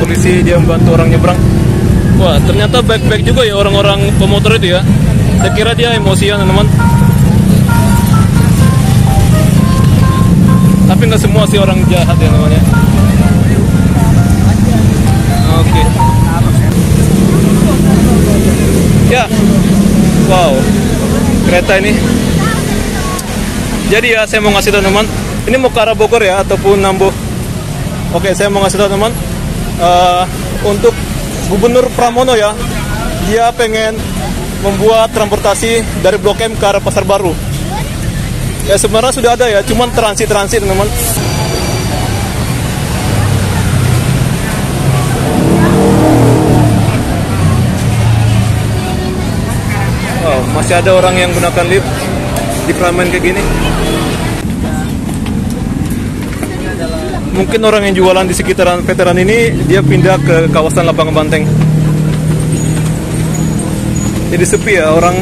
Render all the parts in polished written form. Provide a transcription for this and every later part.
polisi, dia membantu orang nyebrang. Wah, ternyata baik-baik juga ya orang-orang pemotor itu ya. Saya kira dia emosian, teman-teman. Tapi nggak semua sih orang jahat ya namanya. Oke. Ya, wow, kereta ini. Jadi ya saya mau ngasih tahu teman, ini mau ke arah Bogor ya ataupun Nambo. Oke, saya mau ngasih tahu teman, untuk Gubernur Pramono ya, dia pengen membuat transportasi dari Blok M ke arah Pasar Baru. Ya sebenarnya sudah ada ya, cuman transit teman-teman. Oh, masih ada orang yang gunakan lift di keramaian kayak gini. Mungkin orang yang jualan di sekitaran veteran ini dia pindah ke kawasan Lapangan Banteng. Jadi sepi ya orang.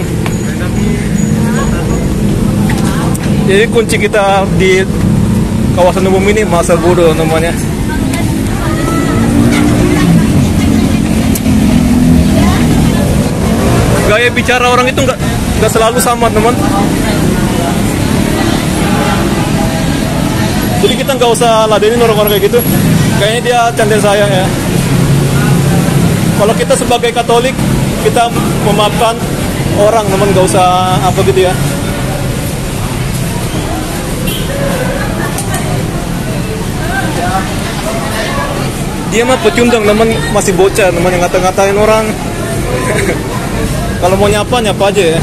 Jadi kunci kita di kawasan umum ini masa bodoh namanya. Gaya bicara orang itu nggak selalu sama teman. Jadi kita nggak usah ladenin orang-orang kayak gitu. Kayaknya dia candil sayang ya. Kalau kita sebagai Katolik, kita memaafkan orang teman, nggak usah apa gitu ya. Dia mah pecundang teman, masih bocah teman yang ngata-ngatain orang. Kalau mau nyapa aja ya.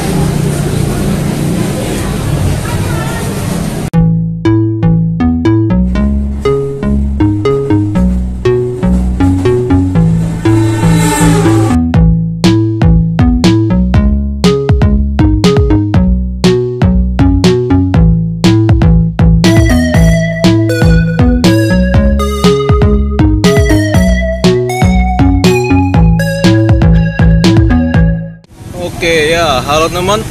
Oke ya, halo teman.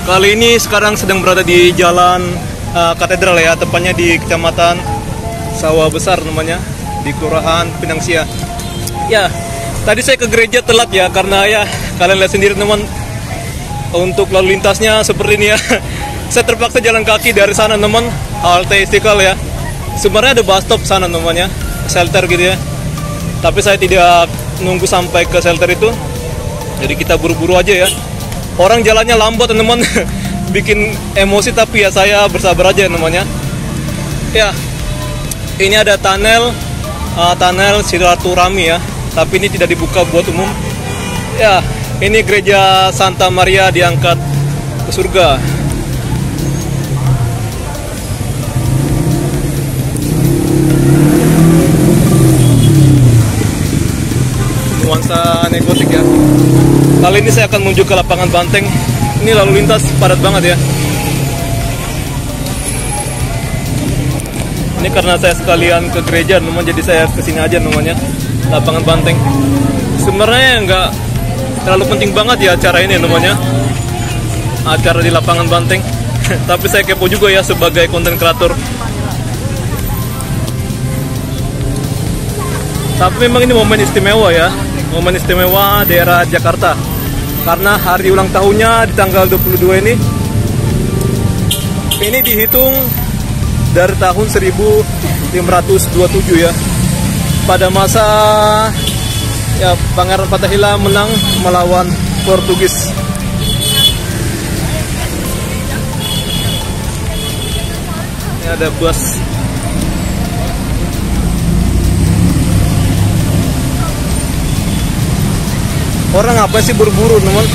Kali ini sekarang sedang berada di Jalan Katedral ya, tepatnya di Kecamatan Sawah Besar namanya, di Kelurahan Pinangsia. Ya, tadi saya ke gereja telat ya, karena ya kalian lihat sendiri teman, untuk lalu lintasnya seperti ini ya. Saya terpaksa jalan kaki dari sana teman, halte Istiqlal ya. Sebenarnya ada bus stop sana namanya, shelter gitu ya. Tapi saya tidak nunggu sampai ke shelter itu. Jadi kita buru-buru aja ya. Orang jalannya lambat teman-teman. Bikin emosi, tapi ya saya bersabar aja namanya. Ya, ini ada tunnel Silaturahmi ya. Tapi ini tidak dibuka buat umum. Ya, ini gereja Santa Maria diangkat ke surga. Nuansa negotik ya. Kali ini saya akan menuju ke Lapangan Banteng. Ini lalu lintas padat banget ya. Ini karena saya sekalian ke gereja teman, jadi saya kesini aja namanya, Lapangan Banteng. Sebenarnya nggak terlalu penting banget ya acara ini namanya, acara di Lapangan Banteng. Tapi saya kepo juga ya sebagai konten kreator. Tapi memang ini momen istimewa ya, momen istimewa daerah Jakarta. Karena hari ulang tahunnya di tanggal 22 ini dihitung dari tahun 1527 ya. Pada masa ya Pangeran Fatahillah menang melawan Portugis. Ini ada bus. Orang apa sih buru-buru teman?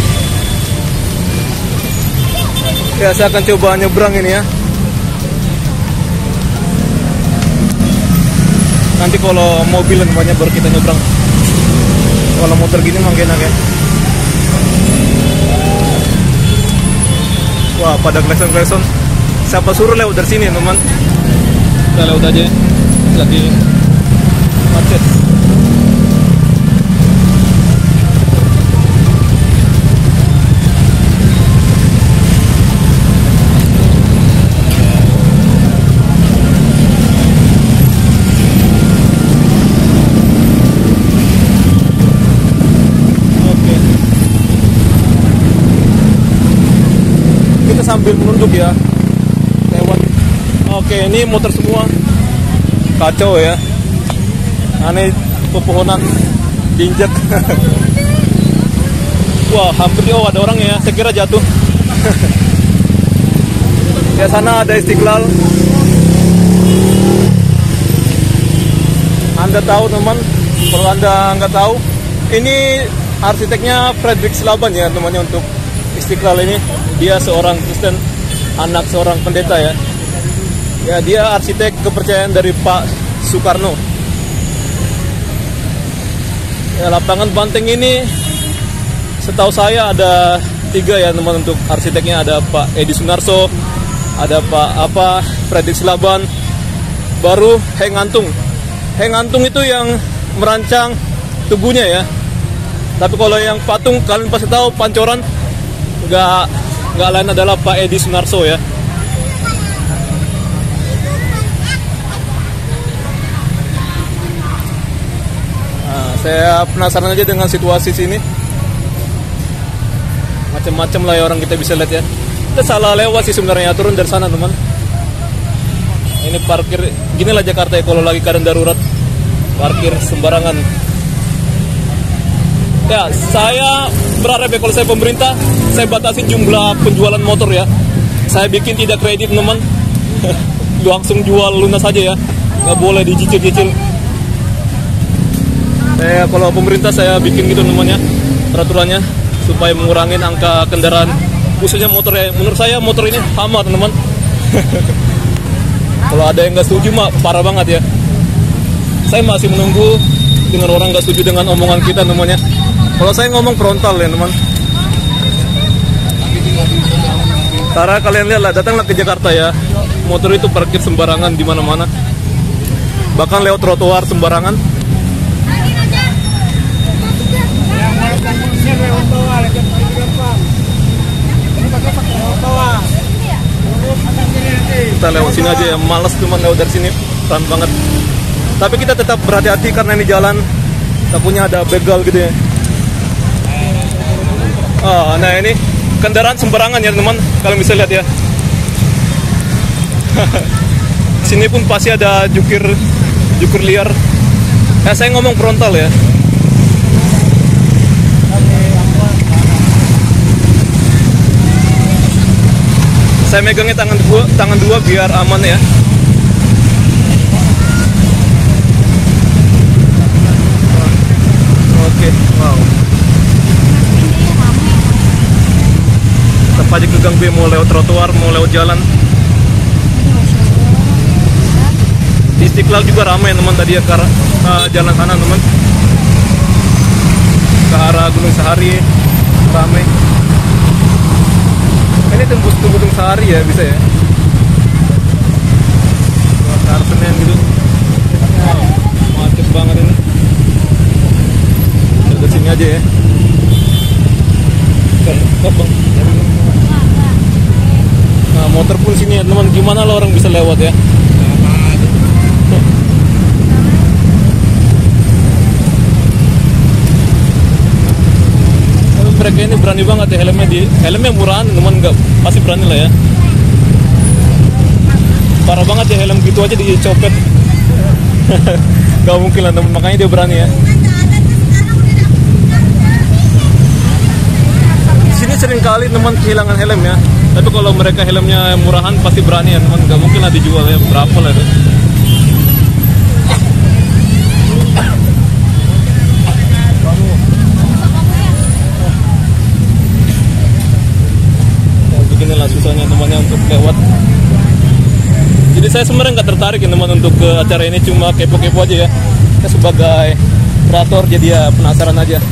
Ya saya akan coba nyebrang ini ya. Nanti kalau mobil namanya baru kita nyebrang. Kalau motor gini mah enak ya. Wah, pada klakson-klakson. Siapa suruh lewat dari sini teman? Kita lewat aja. Lagi macet. sambil menunduk ya, lewat. Oke, ini motor semua, kacau ya. Aneh, pepohonan diinjak. Wah, hampir ada orang ya, saya kira jatuh. Ya, sana ada Istiqlal. Anda tahu teman, kalau Anda nggak tahu, ini arsiteknya Fredrik Silaban ya namanya untuk Istiqlal ini. Dia seorang Kristen, anak seorang pendeta ya. Ya, dia arsitek kepercayaan dari Pak Soekarno. Ya, lapangan banteng ini setahu saya ada 3 ya teman untuk arsiteknya. Ada Pak Edi Sunarso, ada Pak Fredrik Silaban, baru Heng Antung. Heng Antung itu yang merancang tubuhnya ya. Tapi kalau yang patung kalian pasti tahu pancoran, nggak lain adalah Pak Edi Sunarso ya. Nah, saya penasaran aja dengan situasi sini. Macam-macam lah ya orang kita bisa lihat ya. Kita salah lewat sih sebenarnya, turun dari sana teman. Ini parkir, gini lah Jakarta ya kalau lagi keadaan darurat, parkir sembarangan. Ya, saya berharap ya kalau saya pemerintah, saya batasi jumlah penjualan motor ya. Saya bikin tidak kredit teman, langsung jual lunas saja ya, nggak boleh dicicil-cicil. Saya kalau pemerintah saya bikin gitu namanya peraturannya, supaya mengurangi angka kendaraan khususnya motor ya. Menurut saya motor ini hama teman-teman. Kalau ada yang nggak setuju mah parah banget ya. Saya masih menunggu dengan orang nggak setuju dengan omongan kita namanya. Kalau saya ngomong frontal ya teman. Karena kalian lihatlah, datanglah ke Jakarta ya, motor itu parkir sembarangan di mana-mana, bahkan lewat trotoar sembarangan. Kita lewat sini aja ya, males cuman lewat dari sini, pelan banget. Tapi kita tetap berhati-hati karena ini jalan takutnya ada begal gitu ya. Nah ini kendaraan sembarangan ya teman, kalian bisa lihat ya. Sini pun pasti ada jukir liar. Saya ngomong frontal ya. Saya megangnya tangan dua biar aman ya. Oke, wow. Tetap aja keganggu, mau lewat trotoar, mau lewat jalan. Di Istiqlal juga ramai teman tadi ya, ke arah jalan sana teman. Ke arah Gunung Sahari ramai. Ini tembus ke Gunung Sahari ya, bisa ya. Ke arah Senen gitu. Macet banget ini. Kita sini aja ya. Nah, motor pun sini ya teman, gimana lo orang bisa lewat ya? Mereka ini berani banget ya, helmnya murahan teman, nggak pasti berani lah ya. Parah banget ya, helm gitu aja dicopet. Gak mungkin lah teman, makanya dia berani ya. Sini sering kali teman kehilangan helm ya. Tapi kalau mereka helmnya murahan pasti berani ya teman, nggak mungkin lah dijual ya, berapa lah itu. Beginilah susahnya temannya untuk lewat. Jadi saya sebenarnya nggak tertarik ya teman untuk ke acara ini, cuma kepo-kepo aja ya. Saya sebagai operator jadi ya penasaran aja.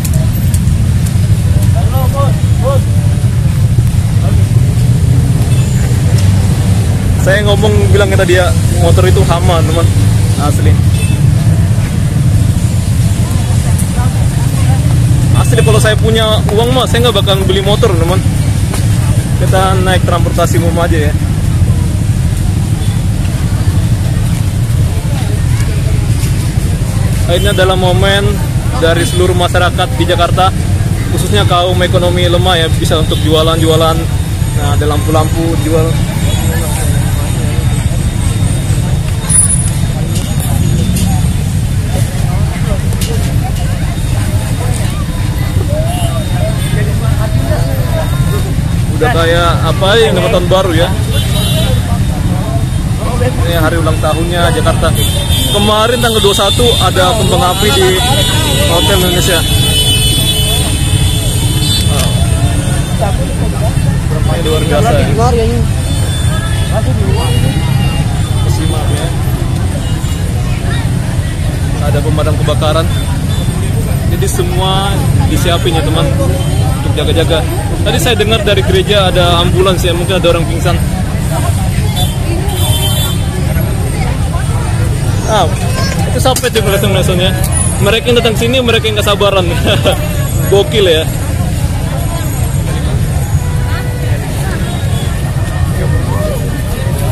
Saya ngomong bilangnya tadi ya, motor itu hama teman, asli. Asli kalau saya punya uang mah saya nggak bakal beli motor teman. Kita naik transportasi umum aja ya. Ini adalah momen dari seluruh masyarakat di Jakarta, khususnya kaum ekonomi lemah ya, bisa untuk jualan-jualan Nah, ada lampu-lampu jual. Udah kayak apa yang nama tahun baru ya. Ini hari ulang tahunnya Jakarta. Kemarin tanggal 21 ada kembang api di Hotel Indonesia. Ini luar biasa ya. Simak ya. Ada pemadam kebakaran. Jadi semua disiapin ya teman untuk jaga-jaga. Tadi saya dengar dari gereja ada ambulans ya, mungkin ada orang pingsan. Ah, itu sampai tuh lesson-lessonnya. Mereka yang datang sini, mereka yang kesabaran. Gokil ya.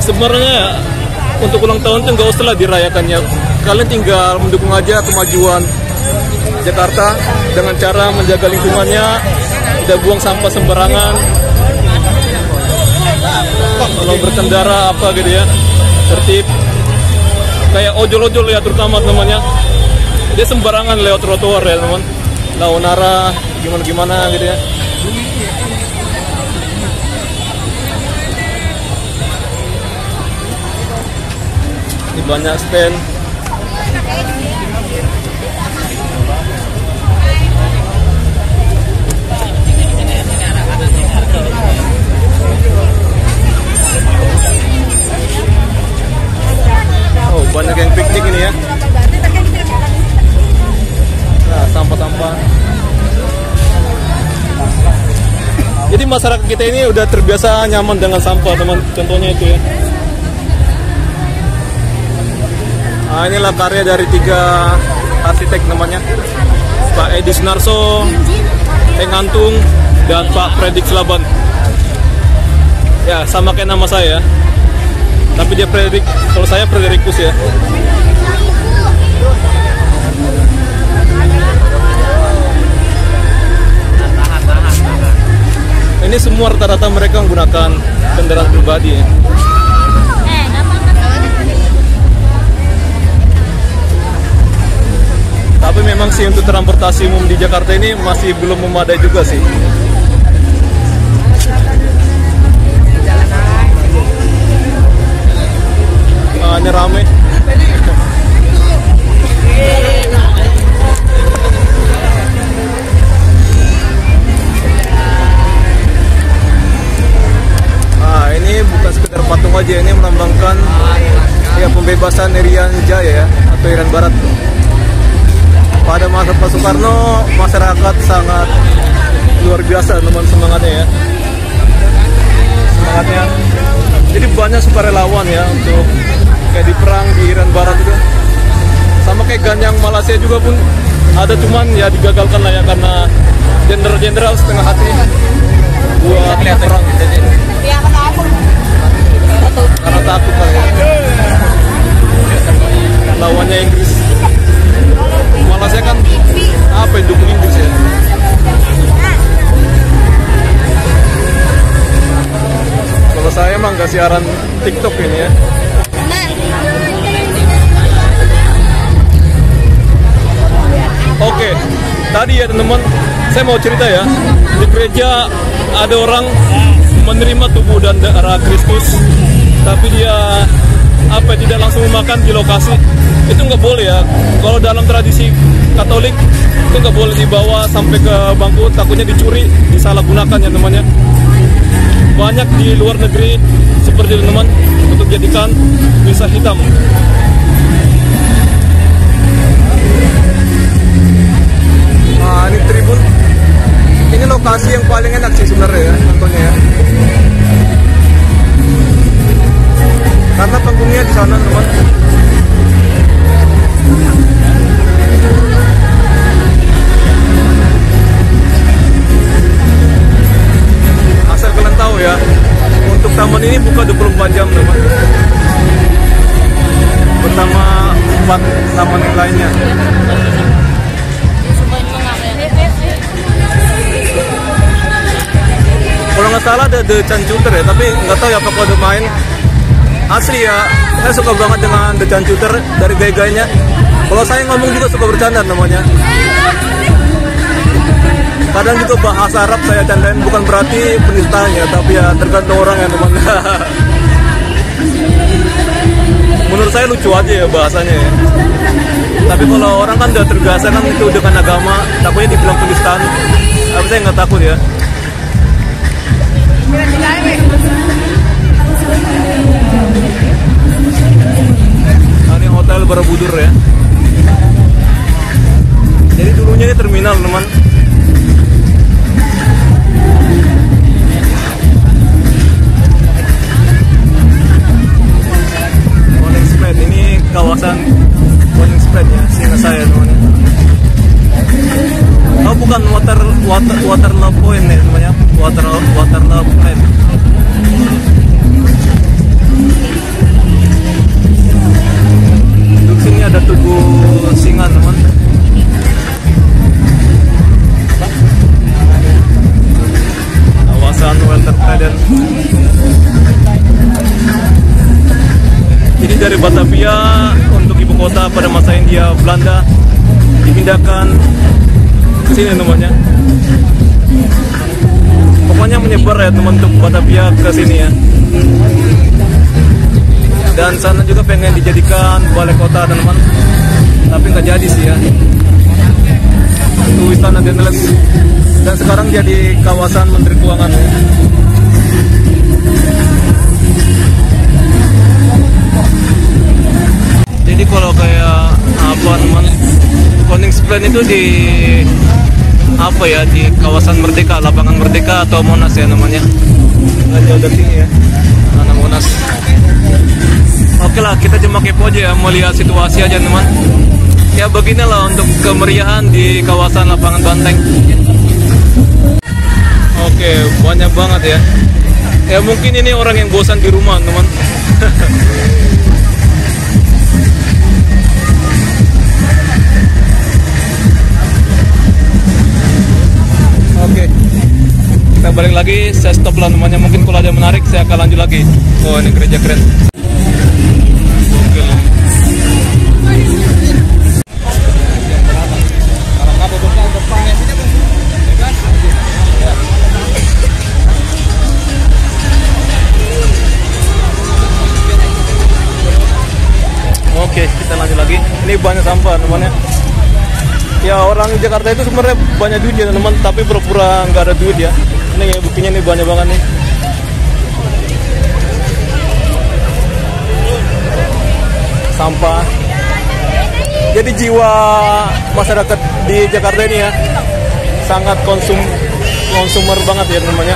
Sebenarnya untuk ulang tahun itu nggak usah lah dirayakannya. Kalian tinggal mendukung aja kemajuan Jakarta dengan cara menjaga lingkungannya, tidak buang sampah sembarangan. Kalau berkendara apa gitu ya, tertib. Kayak ojol-ojol ya terutama namanya, dia sembarangan lewat trotoar ya teman, lawan arah gimana-gimana gitu ya. Ini banyak stand. Oh, banyak yang piknik ini ya. Nah, sampah-sampah. Jadi masyarakat kita ini udah terbiasa nyaman dengan sampah, teman. Contohnya itu ya. Nah, inilah karya dari 3 arsitek namanya. Pak Edi Sunarso, Eng Antung, dan Pak Fredrik Slaban. Ya, sama kayak nama saya. Tapi dia Fredrik, kalau saya Frederikus ya. Ini semua rata-rata mereka menggunakan kendaraan pribadi ya. Tapi memang sih untuk transportasi umum di Jakarta ini masih belum memadai juga sih. Ini rame. Nah, ini bukan sekedar patung aja, ini melambangkan ya pembebasan Irian Jaya ya, atau Irian Barat. Pada masa Pak Soekarno, masyarakat sangat luar biasa teman semangatnya ya. Semangatnya. Jadi banyak sukarelawan ya untuk kayak di perang di Irian Barat itu. Sama kayak Ganyang Malaysia juga pun ada, cuman ya digagalkan lah ya karena jenderal setengah hati buat perang. Karena takut lah ya. Lawannya Inggris. Malaysia kan apa yang dukung Inggris ya. Kalau saya emang gak siaran TikTok ini ya. Oke, tadi ya teman-teman, saya mau cerita ya. Di gereja ada orang menerima tubuh dan darah Kristus, tapi dia tidak langsung memakan di lokasi. Itu nggak boleh ya. Kalau dalam tradisi Katolik itu nggak boleh dibawa sampai ke bangku, takutnya dicuri, disalahgunakan ya temannya. Banyak di luar negeri seperti itu teman, untuk jadikan visa hitam. Nah, ini tribun. Ini lokasi yang paling enak sih sebenarnya ya, contohnya ya. Karena panggungnya di sana teman. Asal kalian tahu ya, untuk taman ini buka 24 jam teman. nggak salah ada The Chancuter ya, tapi nggak tahu ya apakah udah main. Asli ya, saya suka banget dengan The Chancuter dari gaya-gayanya. Kalau saya ngomong juga suka bercanda namanya. Kadang juga bahasa Arab saya candain, bukan berarti penistaannya, tapi ya tergantung orang ya teman. Menurut saya lucu aja ya bahasanya ya. Tapi kalau orang kan udah terbiasa kan itu dengan agama, takutnya dibilang penistaan. Tapi saya nggak takut ya. Nah, ini hotel Borobudur ya. Jadi dulunya ini terminal teman. Ini kawasan Koningsplein ya, seingat saya namanya. Oh bukan, water love point ya namanya, water love point. Di sini ada tugu singa teman. Kawasan Welterplein. Jadi dari Batavia untuk ibu kota pada masa Hindia Belanda dipindahkan ke sini namanya. Pokoknya menyebar ya teman untuk Batavia ke sini ya. Dan sana juga pengen dijadikan balai kota teman, tapi nggak jadi sih ya. Itu istana Den Haag dan sekarang jadi kawasan Menteri Keuangan ya. Jadi kalau kayak apa teman, Koningsplein itu di apa ya, di kawasan Merdeka, lapangan Merdeka atau Monas ya namanya. Nggak jauh dari sini ya, mana Monas. Oke lah, kita cuma kepo aja ya, mau lihat situasi aja teman. Ya beginilah untuk kemeriahan di kawasan lapangan Banteng. Oke, banyak banget ya. Ya mungkin ini orang yang bosan di rumah teman. Oke, kita balik lagi, saya stop lah namanya. Mungkin kalau ada yang menarik saya akan lanjut lagi. Oh ini gereja keren. Oke, kita lanjut lagi. Ini banyak sampah namanya. Ya orang Jakarta itu sebenarnya banyak duit ya teman, tapi pura-pura nggak ada duit ya. Ini ya, buktinya nih banyak banget nih. Sampah. Jadi jiwa masyarakat di Jakarta ini ya sangat konsumer banget ya namanya.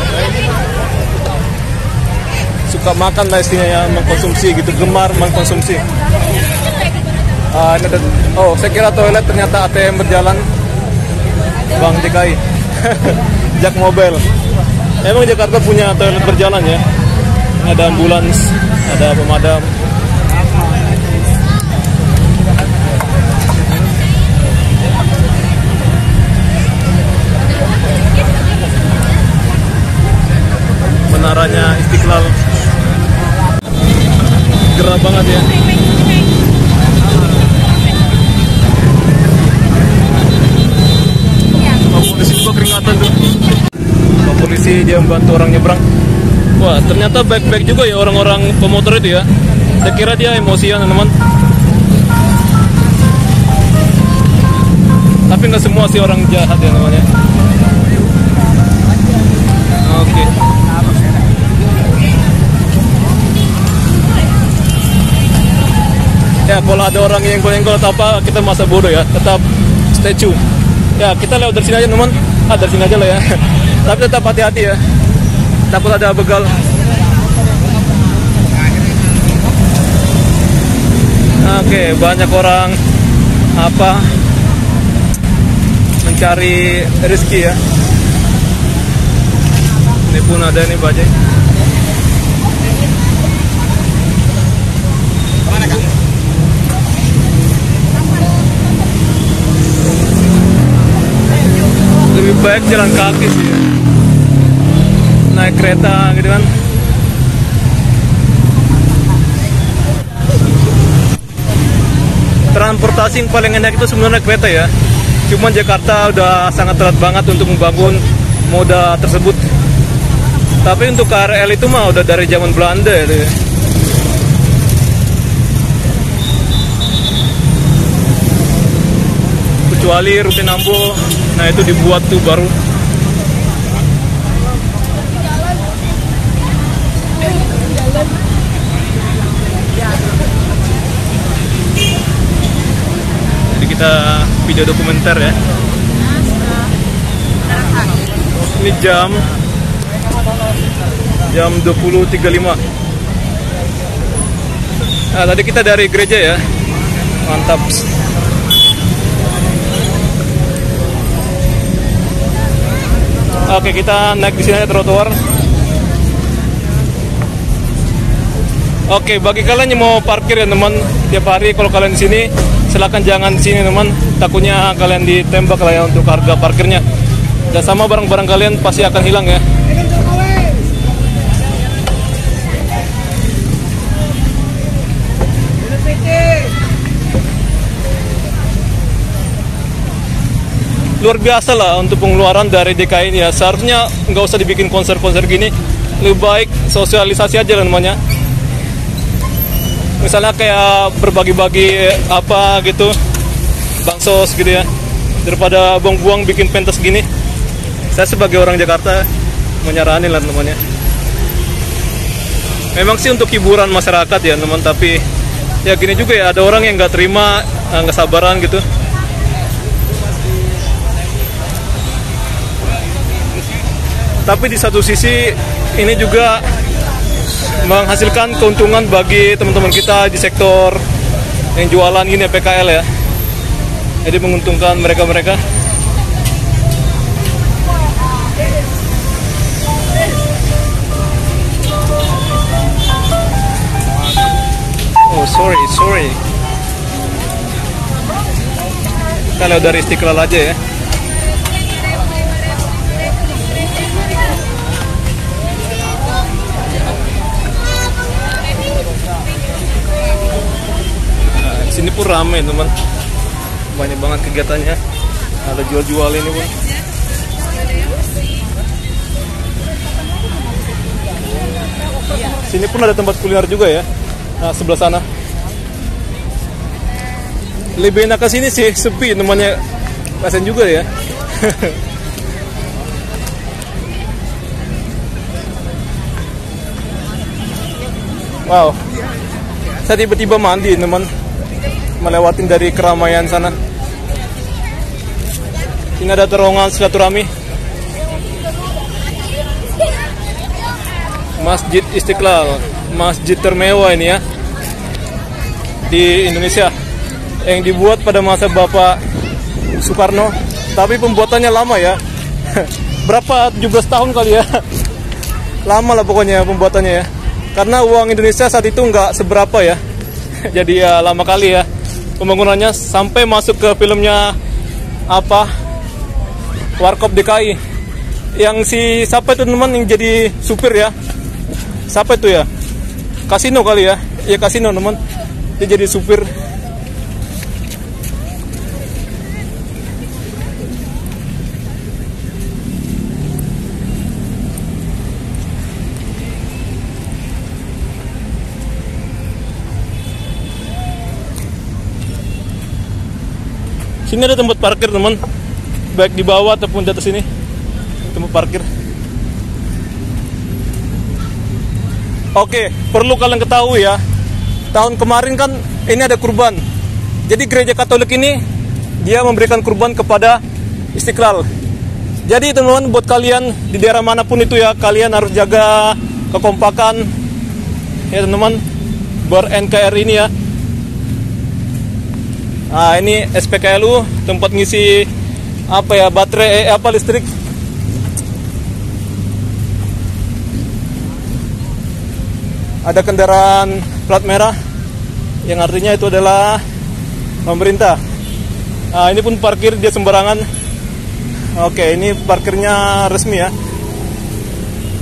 Suka makan lah istilahnya ya, mengkonsumsi gitu, gemar mengkonsumsi. Ini ada, oh saya kira toilet, ternyata ATM berjalan. Bang DKI Jak Mobile. Emang Jakarta punya toilet berjalan ya. Ini ada ambulans, ada pemadam. Menaranya Istiqlal. Gerah banget ya. Polisi juga keringatan tuh. Pak polisi dia membantu orang nyebrang. Wah ternyata baik-baik juga ya orang-orang pemotor itu ya. Saya kira dia emosian teman. Tapi nggak semua sih orang jahat ya namanya. Oke. Ya kalau ada orang yang goleng-goleng atau apa, kita masa bodoh ya, tetap stay tune. Ya kita lewat dari sini aja teman, dari sini aja lah ya. Tapi tetap hati-hati ya, takut ada begal. Oke, banyak orang apa mencari rezeki ya. Ini pun ada nih bajai. Lebih baik jalan kaki sih ya. naik kereta gitu kan. Transportasi yang paling enak itu sebenarnya kereta ya. Cuman Jakarta udah sangat telat banget untuk membangun moda tersebut. Tapi untuk KRL itu mah udah dari zaman Belanda ya. Kecuali rute Nambo, nah itu dibuat tuh baru. Jadi kita video dokumenter ya. Ini jam 20.35. Nah, tadi kita dari gereja ya. Mantap. Oke, kita naik di sini trotoar. Oke, bagi kalian yang mau parkir ya teman, tiap hari kalau kalian di sini, silakan jangan di sini teman. Takutnya kalian ditembak lah ya untuk harga parkirnya. Dan sama barang-barang kalian pasti akan hilang ya. Luar biasa lah untuk pengeluaran dari DKI ini ya. Seharusnya nggak usah dibikin konser-konser gini. Lebih baik sosialisasi aja lah namanya. Misalnya kayak berbagi-bagi apa gitu, bansos gitu ya. Daripada buang-buang bikin pentas gini. Saya sebagai orang Jakarta menyaranin lah namanya. Memang sih untuk hiburan masyarakat ya teman, tapi ya gini juga ya, ada orang yang nggak terima, nggak sabaran gitu. Tapi di satu sisi ini juga menghasilkan keuntungan bagi teman-teman kita di sektor yang jualan ini PKL ya. Jadi menguntungkan mereka-mereka. Oh sorry. Kalau dari Istiqlal aja ya. Sini pun ramai teman, banyak banget kegiatannya, ada jual-jual ini pun. Sini pun ada tempat kuliner juga ya, nah, sebelah sana. Lebih enak ke sini sih, sepi namanya, kasian juga ya. Wow, saya tiba-tiba mandi teman, melewatin dari keramaian sana. Ini ada terowongan silaturahmi. Masjid Istiqlal, masjid termewah ini ya di Indonesia, yang dibuat pada masa Bapak Soekarno. Tapi pembuatannya lama ya. Berapa, 17 tahun kali ya. Lama lah pokoknya pembuatannya ya. Karena uang Indonesia saat itu nggak seberapa ya. Jadi ya lama kali ya pembangunannya, sampai masuk ke filmnya apa, Warkop DKI, yang si siapa itu teman yang jadi supir ya, siapa itu ya, Kasino kali ya, ya Kasino teman, dia jadi supir. Sini ada tempat parkir teman, baik di bawah ataupun di atas ini, tempat parkir. Oke, perlu kalian ketahui ya, tahun kemarin kan ini ada kurban. Jadi gereja Katolik ini dia memberikan kurban kepada Istiqlal. Jadi teman-teman, buat kalian di daerah manapun itu ya, kalian harus jaga kekompakan ya teman-teman, ber-NKRI ini ya. Nah, ini SPKLU, tempat ngisi apa ya, baterai apa listrik. Ada kendaraan plat merah, yang artinya itu adalah pemerintah. Nah, ini pun parkir dia sembarangan. Oke, ini parkirnya resmi ya.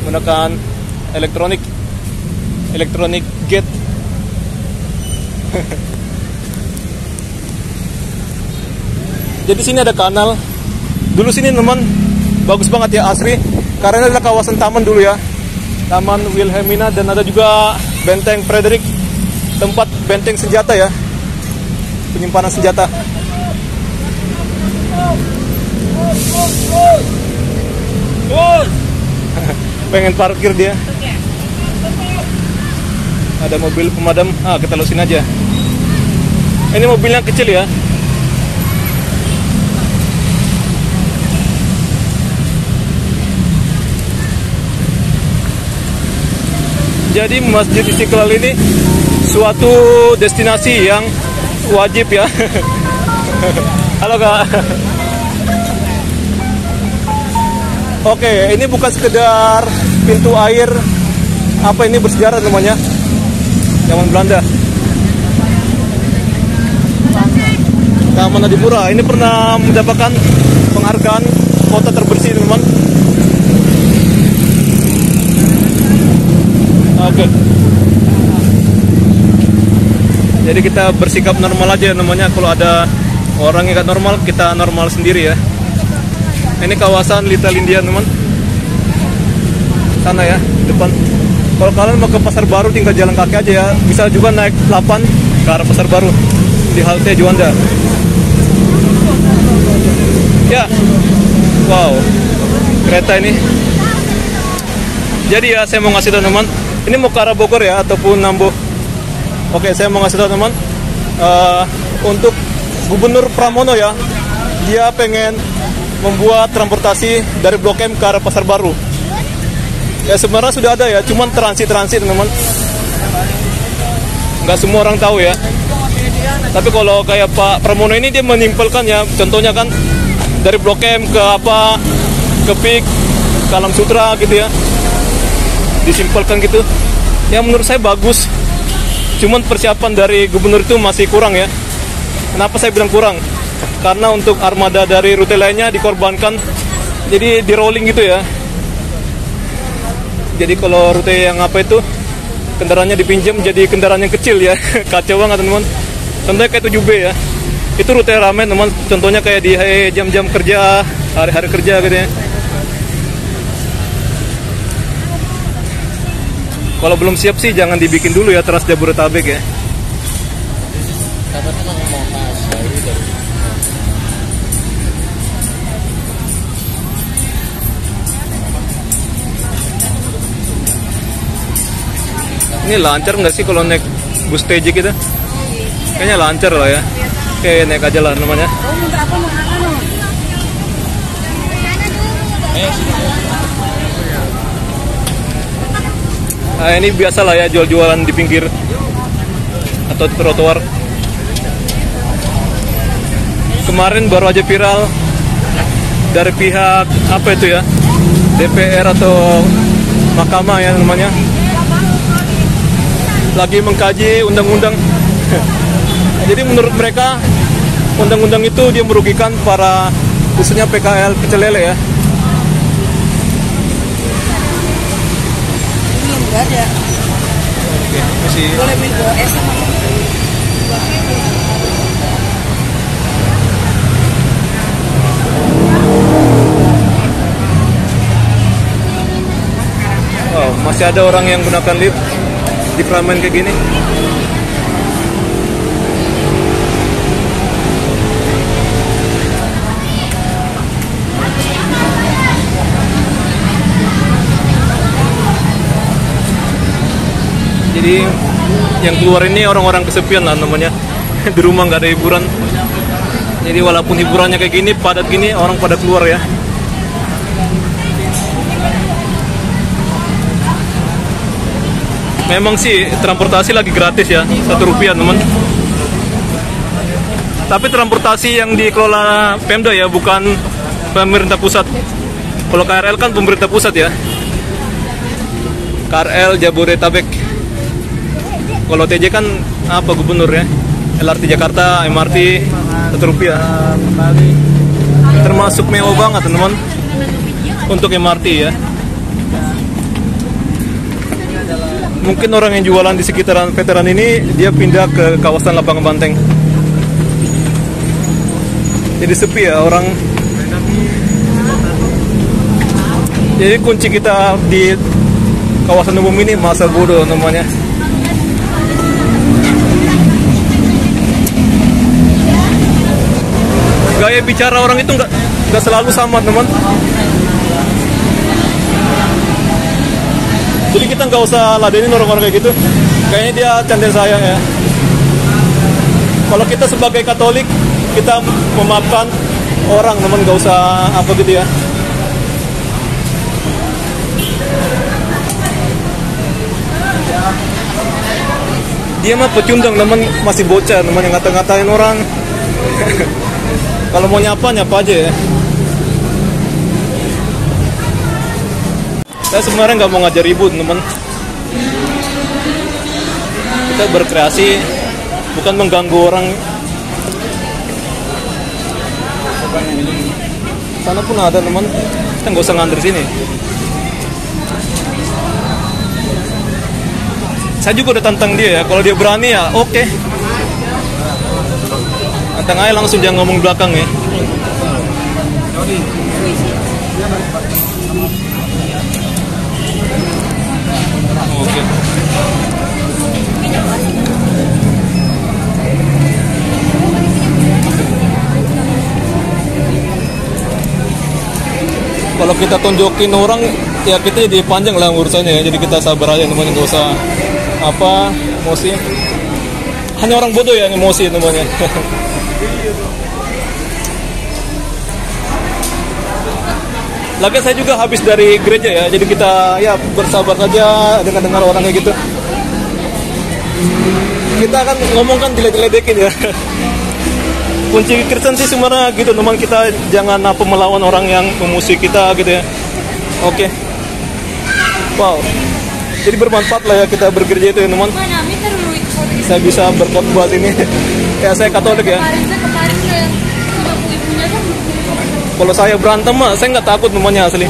menggunakan elektronik gate. Jadi sini ada kanal. Dulu sini teman bagus banget ya, asri. Karena adalah kawasan taman dulu ya. Taman Wilhelmina, dan ada juga benteng Frederick, tempat benteng senjata ya. Penyimpanan senjata. Pengen parkir dia. Ada mobil pemadam. Kita lusin aja. Ini mobilnya kecil ya. Jadi Masjid Istiqlal ini suatu destinasi yang wajib ya. Halo Kak. Oke, ini bukan sekedar pintu air, apa ini bersejarah namanya, zaman Belanda. Taman Adipura ini pernah mendapatkan penghargaan kota terbersih teman. Oke. Jadi kita bersikap normal aja namanya. Kalau ada orang yang gak normal, kita normal sendiri ya. Ini kawasan Little India teman. Sana ya, depan. Kalau kalian mau ke Pasar Baru tinggal jalan kaki aja ya. Bisa juga naik 8 ke arah Pasar Baru di halte Juanda. Ya. Wow. Kereta ini. Jadi ya saya mau ngasih tahu teman. Ini mau ke arah Bogor ya, ataupun Nambo. Oke, saya mau ngasih tahu teman, untuk Gubernur Pramono ya, dia pengen membuat transportasi dari Blok M ke arah Pasar Baru. Ya sebenarnya sudah ada ya, cuman transit teman. Nggak semua orang tahu ya. Tapi kalau kayak Pak Pramono ini dia menyimpulkan ya, contohnya kan dari Blok M ke PIK, ke Alam Sutra gitu ya. Disimpulkan gitu. Yang menurut saya bagus. Cuman persiapan dari gubernur itu masih kurang ya. Kenapa saya bilang kurang? Karena untuk armada dari rute lainnya dikorbankan. Jadi di rolling gitu ya. Jadi kalau rute yang kendaraannya dipinjam jadi kendaraan yang kecil ya. Kacau banget teman-teman. Contohnya kayak 7B ya. Itu rute ramai teman. Contohnya kayak di jam-jam kerja, hari-hari kerja gitu ya. Kalau belum siap sih jangan dibikin dulu ya Trans Jabodetabek ya. Ini lancar nggak sih kalau naik bus TJ kita? Kayaknya lancar lah ya. Oke, naik aja lah namanya. Nah, ini biasa lah ya jual-jualan di pinggir atau di trotoar. Kemarin baru aja viral dari pihak DPR atau Mahkamah ya namanya, lagi mengkaji undang-undang. Jadi menurut mereka undang-undang itu dia merugikan para khususnya PKL pecel lele ya. Enggak ada. Oke, masih Boleh minum es sama. Wow, masih ada orang yang gunakan lift di keramaian kayak gini. Jadi yang keluar ini orang-orang kesepian lah namanya. Di rumah nggak ada hiburan. Jadi walaupun hiburannya kayak gini, padat gini, orang pada keluar ya. Memang sih transportasi lagi gratis ya, Rp1 teman. Tapi transportasi yang dikelola Pemda ya, bukan pemerintah pusat. Kalau KRL kan pemerintah pusat ya. KRL Jabodetabek. Kalau TJ kan gubernur ya. LRT Jakarta, MRT Rp1. Termasuk mewah banget teman-teman untuk MRT ya. mungkin orang yang jualan di sekitaran veteran ini dia pindah ke kawasan Lapangan Banteng. Jadi sepi ya orang. Jadi kunci kita di kawasan umum ini Masa Bodo namanya. Gaya bicara orang itu nggak selalu sama, teman. Jadi kita nggak usah ladenin orang-orang kayak gitu. Kayaknya dia candaan saya ya. Kalau kita sebagai Katolik, kita memaafkan orang, teman, nggak usah apa gitu ya. Dia mah pecundang, teman, masih bocah, teman, yang ngata-ngatain orang. Kalau mau nyapa aja ya. Saya sebenarnya nggak mau ngajar ribut, teman. Kita berkreasi, bukan mengganggu orang. Sana pun ada, teman. Kita nggak usah ngantri sini. Saya juga udah tantang dia ya. Kalau dia berani ya, oke. Tantang aja langsung, jangan ngomong belakang ya. Oke. Kalau kita tunjukin orang, ya kita jadi panjang lah urusannya ya. Jadi kita sabar aja, teman, nggak usah apa emosi. Hanya orang bodoh yang emosi, temannya. Lagi saya juga habis dari gereja ya, jadi kita ya bersabar saja dengar orang kayak gitu. Kita akan ngomong kan diledek-ledekin ya. Kunci Kristen sih sebenarnya gitu, teman, kita jangan apa melawan orang yang memusuhi kita gitu ya. Oke. Wow. Jadi bermanfaat lah ya kita bergereja itu ya, teman. Saya bisa berkhotbah sini. Ya saya Katolik ya. Kalau saya berantem mah, saya nggak takut, temannya, asli.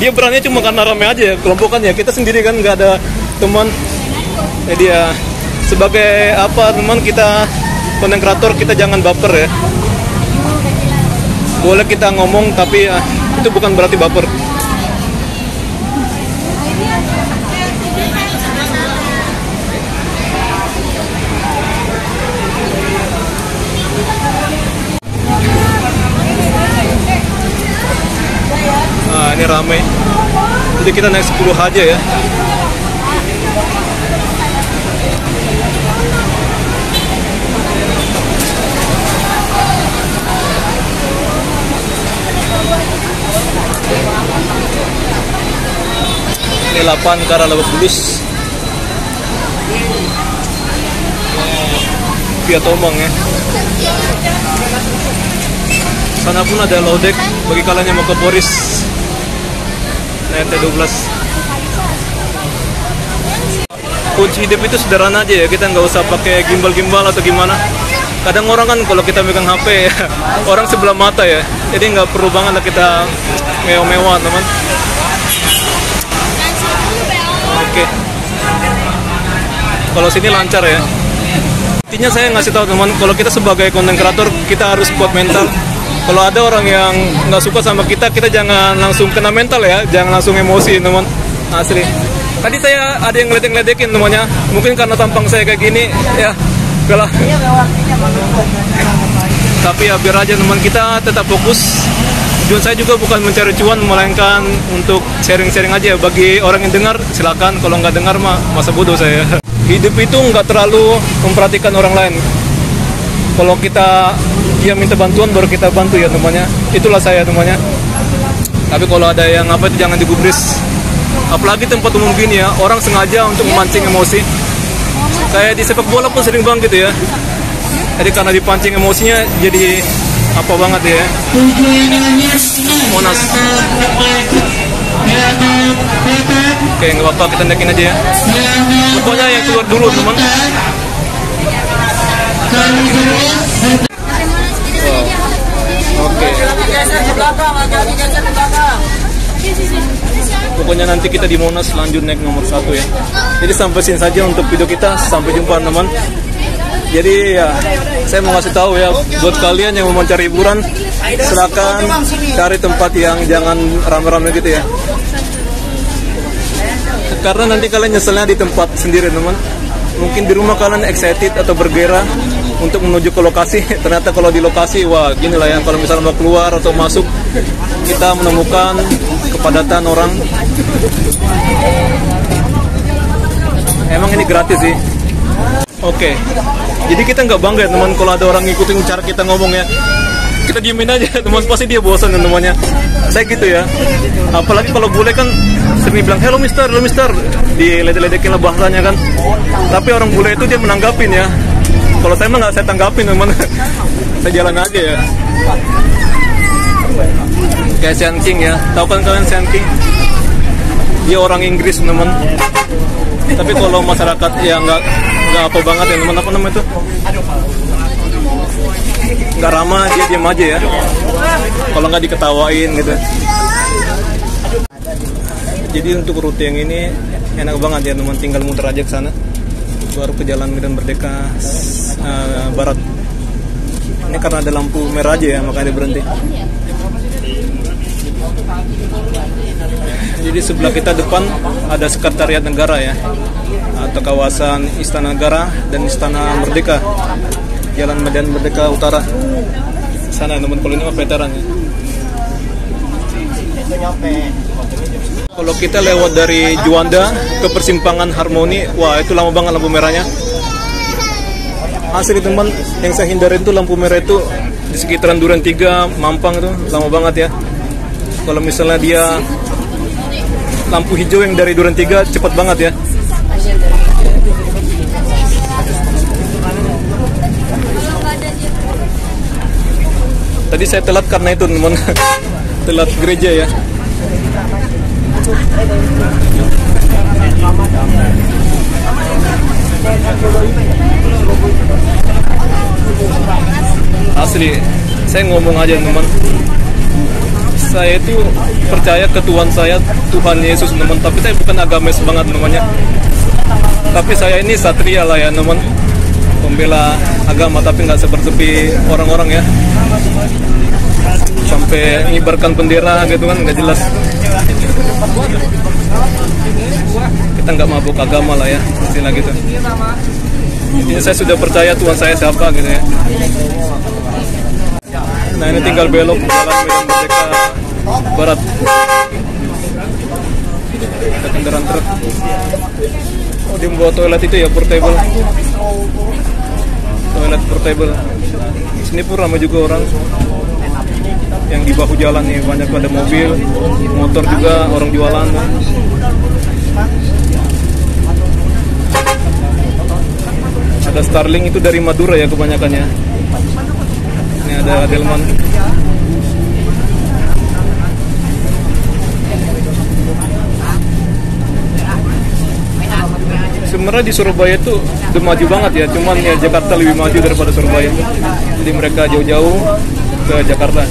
Dia berannya cuma karena rame aja ya, kelompokan ya. Kita sendiri kan nggak ada teman. Jadi ya sebagai apa, teman, kita konten kreator, kita jangan baper ya. Boleh kita ngomong, tapi ya, itu bukan berarti baper. Nah, ini ramai. Jadi kita naik 10 aja ya. Ini 8 ke arah Lebak Bulus. Via Tomang ya. Sana pun ada lodek bagi kalian yang mau ke Boris. NT12. Kunci hidup itu sederhana aja ya, kita nggak usah pakai gimbal-gimbal atau gimana. Kadang orang kan kalau kita megang HP ya, orang sebelah mata ya, jadi nggak perlu banget lah kita mewah-mewah, teman. Oke. Kalau sini lancar ya. Intinya saya ngasih tahu, teman, kalau kita sebagai konten kreator kita harus kuat mental. Kalau ada orang yang nggak suka sama kita, kita jangan langsung kena mental ya, jangan langsung emosi, teman, asli. Tadi saya ada yang ngeledek-ledekin, temannya, mungkin karena tampang saya kayak gini, ya, udahlah. Tapi ya biar aja, teman, kita tetap fokus. Tujuan saya juga bukan mencari cuan, melainkan untuk sharing-sharing aja. Bagi orang yang dengar, silakan. Kalau nggak dengar mah masa bodoh saya. Hidup itu nggak terlalu memperhatikan orang lain. Kalau kita dia minta bantuan baru kita bantu ya, temannya. Itulah saya, temannya. Tapi kalau ada yang apa itu jangan digubris. Apalagi tempat umum gini ya, orang sengaja untuk memancing emosi. Kayak di sepak bola pun sering banget gitu ya. Jadi karena dipancing emosinya jadi apa banget ya. Monas. Oke, nggak apa-apa, kita naikin aja ya. Pokoknya yang keluar dulu, teman. Oke. Pokoknya nanti kita di Monas lanjut naik nomor 1 ya. Jadi sampai sini saja untuk video kita. Sampai jumpa teman. Jadi ya, saya mau ngasih tahu ya, buat kalian yang mau mencari hiburan, silakan cari tempat yang jangan rame-rame gitu ya. Karena nanti kalian nyeselnya di tempat sendiri teman. Mungkin di rumah kalian excited atau bergairah untuk menuju ke lokasi. Ternyata kalau di lokasi, wah gini lah ya, kalau misalnya mau keluar atau masuk, kita menemukan kepadatan orang. Emang ini gratis sih. Oke, jadi kita nggak bangga ya teman kalau ada orang ngikutin cara kita ngomong ya. Kita diemin aja teman, pasti dia bosan dan temannya. Saya gitu ya. Apalagi kalau bule kan sering bilang hello mister, diledek-ledekin lah bahasanya kan. Tapi orang bule itu dia menanggapin ya. Kalau saya mah nggak saya tanggapin teman. Saya jalan aja ya. Kayak Sean King ya. Tahu kan kalian Sean King? Dia orang Inggris teman. Tapi kalau masyarakat ya nggak apa banget ya teman, apa namanya itu? Nggak ramah, dia diam aja ya. Kalau nggak diketawain gitu. Jadi untuk rute yang ini enak banget ya teman, tinggal muter aja ke sana, baru ke Jalan Medan Merdeka Barat. Ini karena ada lampu merah aja ya, makanya dia berhenti. Jadi sebelah kita depan ada Sekretariat Negara ya, atau kawasan Istana Negara dan Istana Merdeka, Jalan Medan Merdeka Utara. Sana teman, kalau ini mah veteran ya. Kalau kita lewat dari Juanda ke persimpangan Harmoni, wah itu lama banget lampu merahnya. Asli teman, yang saya hindarin tuh lampu merah itu di sekitaran Duren 3, Mampang itu lama banget ya. Kalau misalnya dia lampu hijau yang dari Duren 3 cepat banget ya. Tadi saya telat karena itu teman, telat gereja ya. Asli, saya ngomong aja teman. Saya itu percaya ke Tuhan saya, Tuhan Yesus teman. Tapi saya bukan agamis banget namanya. Tapi saya ini satria lah ya teman, pembela agama, tapi nggak seperti orang-orang ya. Sampai ngibarkan bendera gitu kan, nggak jelas. Kita nggak mabuk agama lah ya, istilah gitu. Ini saya sudah percaya Tuhan saya siapa gitu ya. Nah ini tinggal belok Jalan Medan Merdeka Barat. Ada kendaraan truk. Oh dia membawa toilet itu ya, portable. Toilet portable. Sini pun ramai juga orang. Yang di bahu jalan nih banyak ada mobil, motor juga, orang jualan. Ada Starling itu dari Madura ya kebanyakannya. Ini ada Delman. Sebenarnya di Surabaya itu udah maju banget ya, cuman ya Jakarta lebih maju daripada Surabaya. Jadi mereka jauh-jauh ke Jakarta.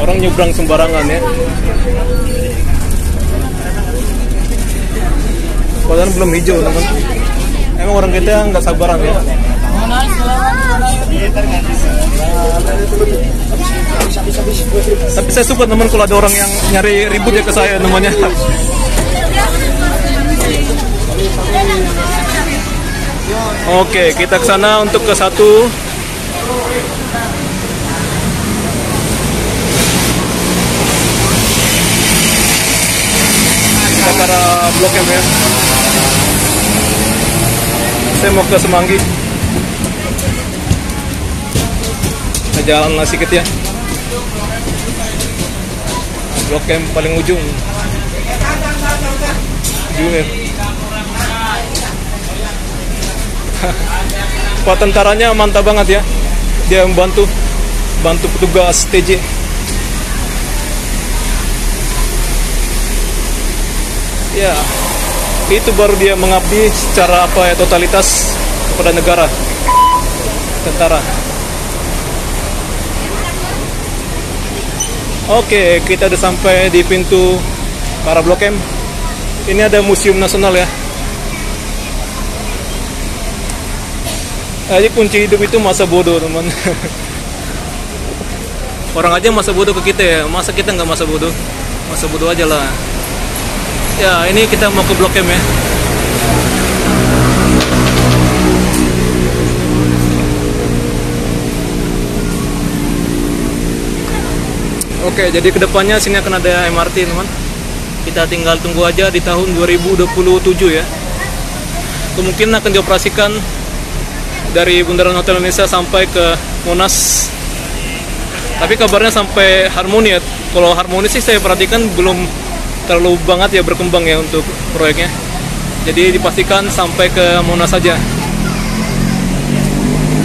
Orang nyebrang sembarangan ya. Padahal belum hijau teman. Emang orang kita nggak sabaran ya. Tapi saya suka teman kalau ada orang yang nyari ribut ya ke saya namanya. Oke, kita ke sana untuk ke satu. Kita ke arah Blok M ya. Saya mau ke Semanggi. Kita jalan lah sedikit ya. Blok M paling ujung. Ujungnya. Pak tentaranya mantap banget ya. Dia membantu petugas TJ. Ya, itu baru dia mengabdi secara apa ya, totalitas kepada negara, tentara. Oke, kita udah sampai di pintu ke arah Blok M. Ini ada Museum Nasional ya. Jadi kunci hidup itu masa bodoh, teman. Orang aja masa bodoh ke kita ya, masa kita nggak masa bodoh? Masa bodoh aja lah. Ya, ini kita mau ke Blok M ya. Oke, jadi kedepannya sini akan ada MRT, teman. Kita tinggal tunggu aja di tahun 2027 ya. Kemungkinan akan dioperasikan dari Bundaran Hotel Indonesia sampai ke Monas. Tapi kabarnya sampai Harmoni ya. Kalau Harmoni sih saya perhatikan belum terlalu banget ya berkembang ya untuk proyeknya. Jadi dipastikan sampai ke Monas saja.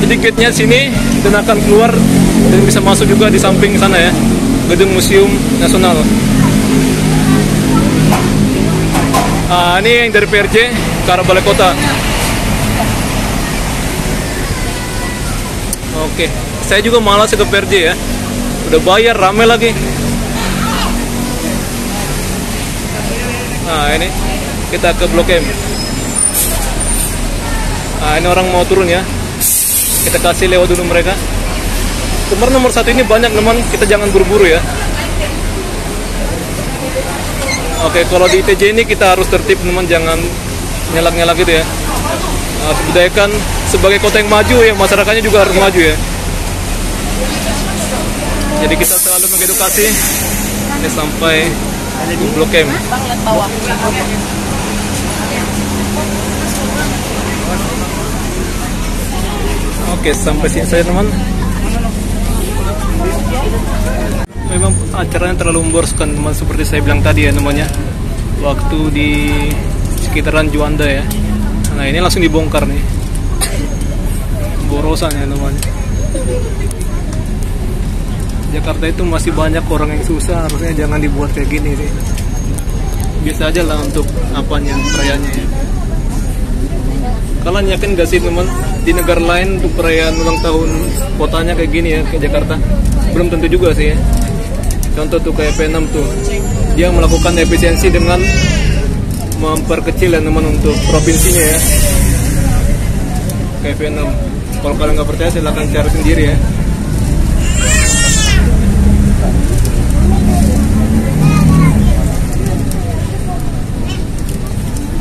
Jadi gate-nya sini dan akan keluar dan bisa masuk juga di samping sana ya, Gedung Museum Nasional. Ini yang dari PRJ ke arah Balai Kota. Oke, saya juga malas ke PRJ ya. Udah bayar, rame lagi. Nah, ini kita ke Blok M. Nah, ini orang mau turun ya. Kita kasih lewat dulu mereka. Nomor 1 ini banyak, teman. Kita jangan buru-buru ya. Oke, kalau di ITJ ini kita harus tertib, teman. Jangan nyelak-nyelak gitu ya. Harus budayakan sebagai kota yang maju ya, masyarakatnya juga harus maju ya. Jadi kita selalu mengedukasi sampai di Blok M. Oke, sampai sini saya, teman. Memang acaranya terlalu membosankan, teman, seperti saya bilang tadi ya, namanya waktu di sekitaran Juanda ya. Nah, ini langsung dibongkar nih, borosan ya, namanya. Jakarta itu masih banyak orang yang susah, harusnya jangan dibuat kayak gini sih. Biasa aja lah untuk apanya, perayaannya ya. Kalian yakin gak sih, teman, di negara lain untuk perayaan ulang tahun kotanya kayak gini ya, kayak Jakarta? Belum tentu juga sih ya. Contoh tuh kayak P6 tuh, dia melakukan efisiensi dengan memperkecil ya, teman, untuk provinsinya ya. Kayak P6. Kalau kalian nggak percaya silahkan cari sendiri ya.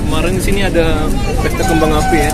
Kemarin di sini ada pesta kembang api ya.